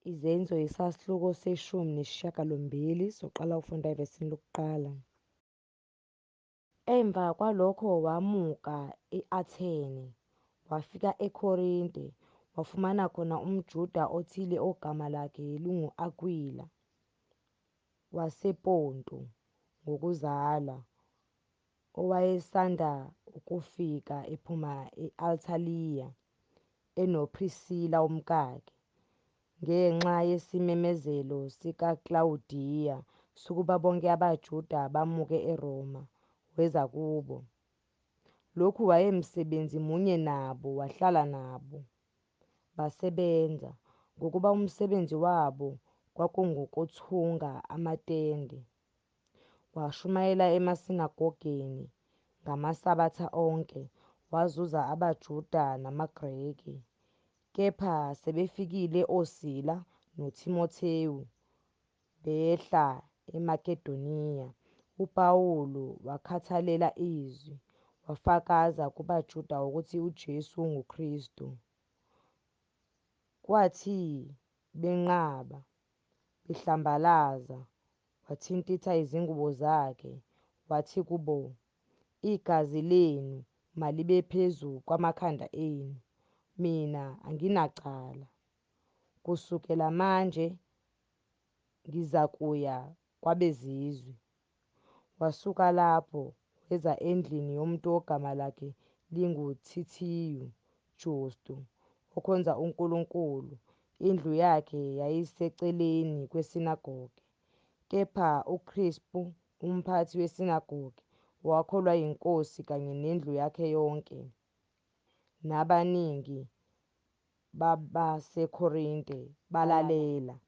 Izenzo isahluko seshumi nesishiyagalombili soqala ukufunda evesini lokuqala. Emva kwalokho wamuka e-Athene, wafika eKorinte, wafumana khona umJuda othile ogama lakhe lingu-Akwila, wasePontu ngokuzalwa, owayesanda ukufika ephuma e-Antalya enoPrisila umkakhe, ngenxa yesimemezelo sikaKlawudiya sokuba bonke abaJuda bamuke eRoma, weza kubo. Lokhu wayemsebenzi munye nabo, wahlala nabo, basebenza, ngokuba umsebenzi wabo kwakungukuthunga amatende. Washumayela emasinagogeni ngamaSabatha onke, wazuza abaJuda namaGreki. Kepha sebefikile oSila noTimothewu behla eMakedoniya, uPawulu wakhathalela izwi, wafakaza kubaJuda ukuthi uJesu unguKristu. Kwathi benqaba, behlambalaza, wathintitha izingubo zakhe, wathi kubo, "Igazi lenu malibe phezu kwamakhanda enu, mina anginacala. Kusukela manje ngizakuya kwabeZizwe." Wasuka lapho weza endlini yomuntu ogama lakhe linguThithiyu Justu, okhonza uNkulunkulu. Indlu yakhe yayiseceleni kwesinagoge. Kepha uKrispu, umphathi wesinagoge, wakholwa yiNkosi kanye nendlu yakhe yonke. Nabaningi babaseKorinte balalela,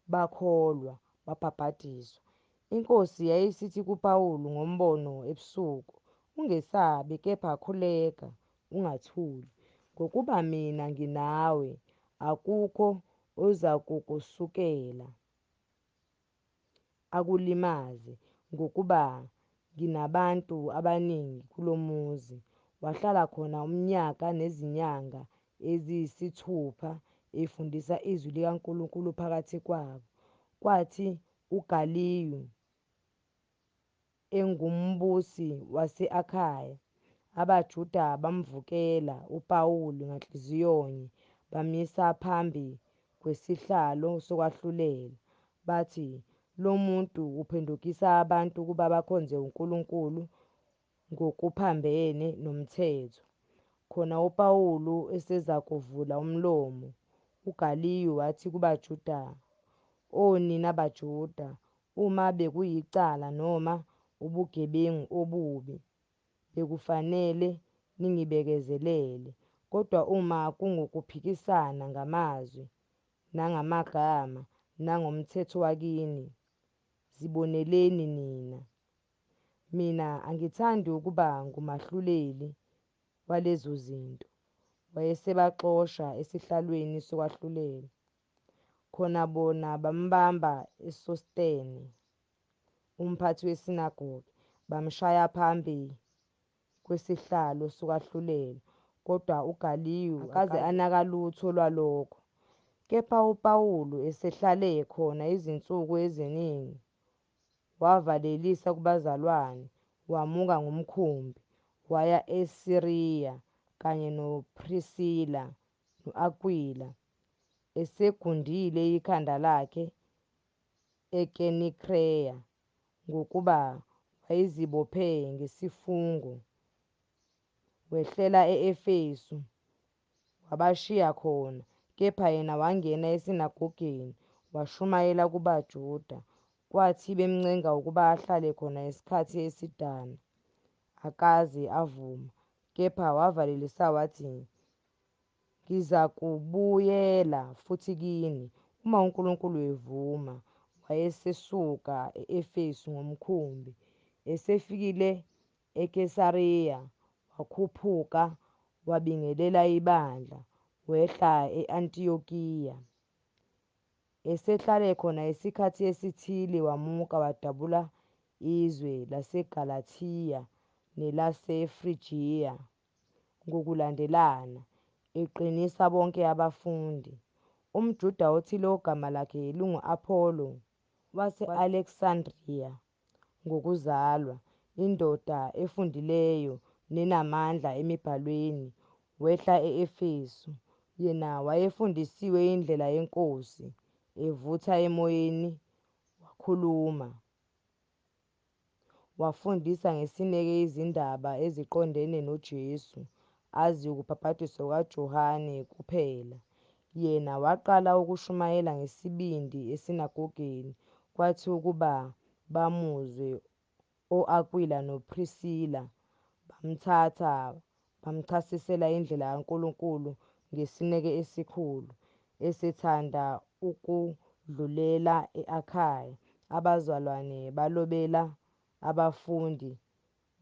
bakholwa, babhapathiswa. INkosi yayisithi kuPawulu ngombono ebusuku, "Ungesabi, kepha khuleka, ungathuli. Ngokuba mina nginawe, akukho ozakukusukela akulimaze, ngokuba nginabantu abaningi kulo muzi." Wahlala khona umnyaka nezinyanga eziyisithupha efundisa izwi likaNkulunkulu phakathi kwabo. Kwathi uGaliyu engumbusi wase-Akhaya, abaJuda bamvukela uPawulu nganhliziyonye, bamyisa phambi kwesihlalo sokwahlulela. Bathi, "Lo muntu uphendukisa abantu ukuba bakhonze uNkulunkulu ngokuphambene nomthetho." Khona uPawulu esezakuvula umlomo, uGaliyu wathi kubaJuda, "Onina baJuda, uma bekuyicala noma ubugebengu obubi, bekufanele ningibekezelele. Kodwa uma kungukuphikisana ngamazwi, nangamagama, nangomthetho wakini, ziboneleni nina. Mina angithandi ukuba ngumahluleli walezo zinto." Wayesebaxosha esihlalweni sokwahlulela. Khona bona bambamba eSostene, umphathi wesinagoge, bamshaya phambi kwesihlalo sokwahlulela. Kodwa uGaliyu akaze anaka lutho lwalokho. Kepha uPawulu esehlale khona izinsuku eziningi, wavalelisa kubazalwane, wamuka ngomkhumbi, waya eSiriya kanye noPrisila no-Akwila, esegundile ikhanda lakhe eKenikreya, ngokuba wayezibophe ngesifungo. Wehlela e-Efesu, wabashiya khona, kepha yena wangena esinagogeni washumayela kubaJuda. Kwathi bemncenga ukuba ahlale khona isikhathi esidana, akaze avuma, kepha wavalelisa wathi, "Ngizakubuyela futhi kini, uma uNkulunkulu evuma." Wayesesuka e-Efesu ngomkhumbi. Esefikile eKesariya, wakhuphuka wabingelela ibandla, wehla e-Antiyokiya. Esehlale khona isikhathi esithile, wamuka wadabula izwe laseGalathiya nelaseFrigiya ngokulandelana, eqinisa bonke abafundi. umjuda othile ogama lakhe lingu-apollo wase-alexandriya ngokuzalwa, indoda efundileyo nenamandla emibhalweni, wehla e-efesu. Yena wayefundisiwe indlela yeNkosi, evutha emoyeni, wakhuluma, wafundisa ngesineke izindaba eziqondene noJesu, azi ukubhapathiswa kukaJohane kuphela. Yena waqala ukushumayela ngesibindi esinagogeni, kwathi ukuba bamuzwe o-Akwila noPhrisila bamthatha bamchasisela indlela kaNkulunkulu ngesineke esikhulu. Esethanda ukudlulela e-Akhaya, abazalwane balobela abafundi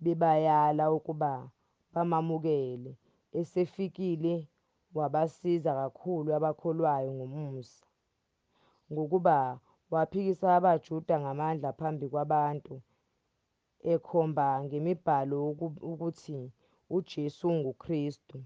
bebayala ukuba bamamukele. Esefikile wabasiza kakhulu abakholwayo ngomusa, ngokuba waphikisa abaJuda ngamandla phambi kwabantu, ekhomba ngemibhalo ukuthi uJesu unguKristu.